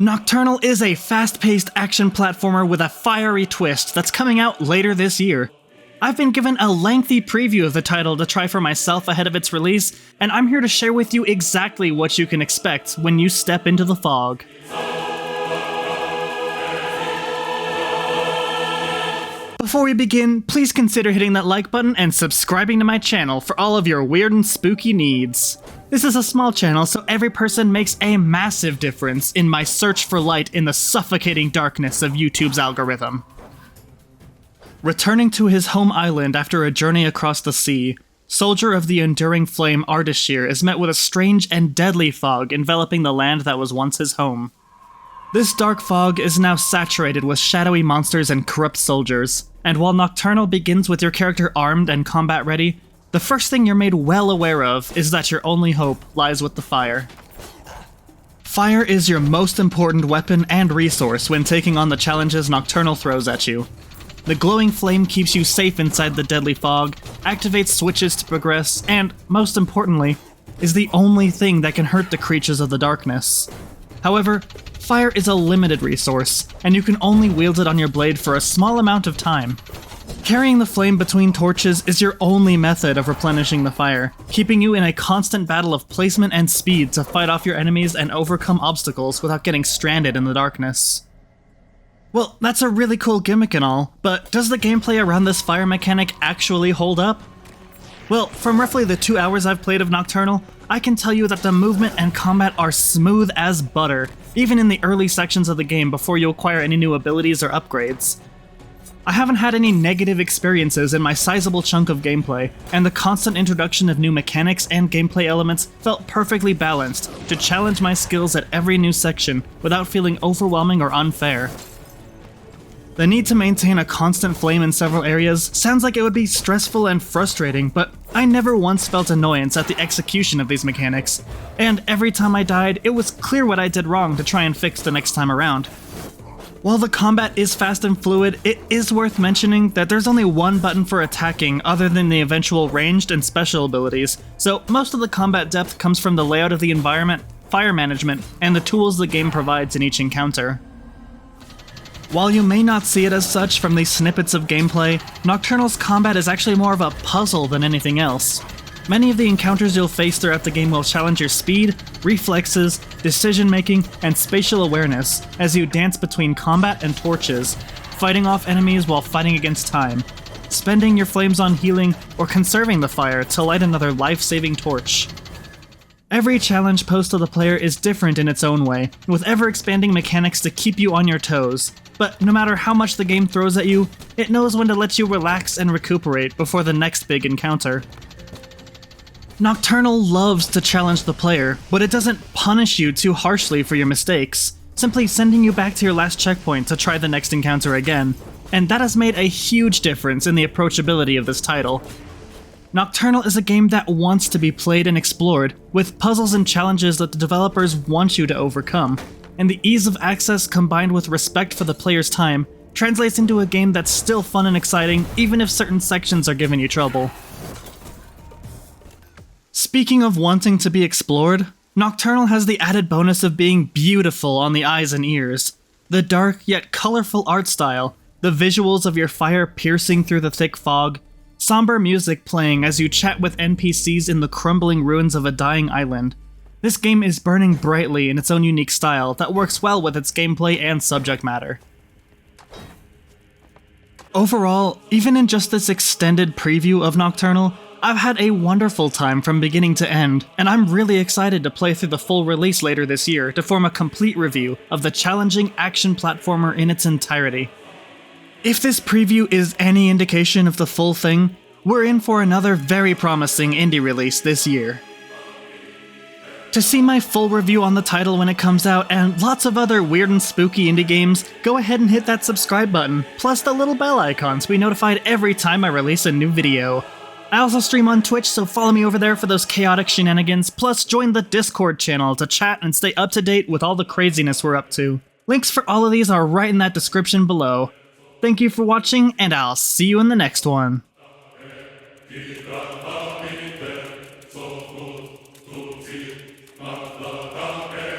Nocturnal is a fast-paced action platformer with a fiery twist that's coming out later this year. I've been given a lengthy preview of the title to try for myself ahead of its release, and I'm here to share with you exactly what you can expect when you step into the fog. Before we begin, please consider hitting that like button and subscribing to my channel for all of your weird and spooky needs. This is a small channel, so every person makes a massive difference in my search for light in the suffocating darkness of YouTube's algorithm. Returning to his home island after a journey across the sea, Soldier of the Enduring Flame Ardashir is met with a strange and deadly fog enveloping the land that was once his home. This dark fog is now saturated with shadowy monsters and corrupt soldiers, and while Nocturnal begins with your character armed and combat ready, the first thing you're made well aware of is that your only hope lies with the fire. Fire is your most important weapon and resource when taking on the challenges Nocturnal throws at you. The glowing flame keeps you safe inside the deadly fog, activates switches to progress, and, most importantly, is the only thing that can hurt the creatures of the darkness. However, fire is a limited resource, and you can only wield it on your blade for a small amount of time. Carrying the flame between torches is your only method of replenishing the fire, keeping you in a constant battle of placement and speed to fight off your enemies and overcome obstacles without getting stranded in the darkness. Well, that's a really cool gimmick and all, but does the gameplay around this fire mechanic actually hold up? Well, from roughly the 2 hours I've played of Nocturnal, I can tell you that the movement and combat are smooth as butter, even in the early sections of the game before you acquire any new abilities or upgrades. I haven't had any negative experiences in my sizable chunk of gameplay, and the constant introduction of new mechanics and gameplay elements felt perfectly balanced to challenge my skills at every new section without feeling overwhelming or unfair. The need to maintain a constant flame in several areas sounds like it would be stressful and frustrating, but I never once felt annoyance at the execution of these mechanics, and every time I died, it was clear what I did wrong to try and fix the next time around. While the combat is fast and fluid, it is worth mentioning that there's only one button for attacking other than the eventual ranged and special abilities, so most of the combat depth comes from the layout of the environment, fire management, and the tools the game provides in each encounter. While you may not see it as such from these snippets of gameplay, Nocturnal's combat is actually more of a puzzle than anything else. Many of the encounters you'll face throughout the game will challenge your speed, reflexes, decision-making, and spatial awareness as you dance between combat and torches, fighting off enemies while fighting against time, spending your flames on healing, or conserving the fire to light another life-saving torch. Every challenge posed to the player is different in its own way, with ever-expanding mechanics to keep you on your toes, but no matter how much the game throws at you, it knows when to let you relax and recuperate before the next big encounter. Nocturnal loves to challenge the player, but it doesn't punish you too harshly for your mistakes, simply sending you back to your last checkpoint to try the next encounter again, and that has made a huge difference in the approachability of this title. Nocturnal is a game that wants to be played and explored, with puzzles and challenges that the developers want you to overcome, and the ease of access combined with respect for the player's time translates into a game that's still fun and exciting even if certain sections are giving you trouble. Speaking of wanting to be explored, Nocturnal has the added bonus of being beautiful on the eyes and ears. The dark yet colorful art style, the visuals of your fire piercing through the thick fog, somber music playing as you chat with NPCs in the crumbling ruins of a dying island. This game is burning brightly in its own unique style that works well with its gameplay and subject matter. Overall, even in just this extended preview of Nocturnal, I've had a wonderful time from beginning to end, and I'm really excited to play through the full release later this year to form a complete review of the challenging action platformer in its entirety. If this preview is any indication of the full thing, we're in for another very promising indie release this year. To see my full review on the title when it comes out and lots of other weird and spooky indie games, go ahead and hit that subscribe button, plus the little bell icon to be notified every time I release a new video. I also stream on Twitch, so follow me over there for those chaotic shenanigans, plus join the Discord channel to chat and stay up to date with all the craziness we're up to. Links for all of these are right in that description below. Thank you for watching, and I'll see you in the next one.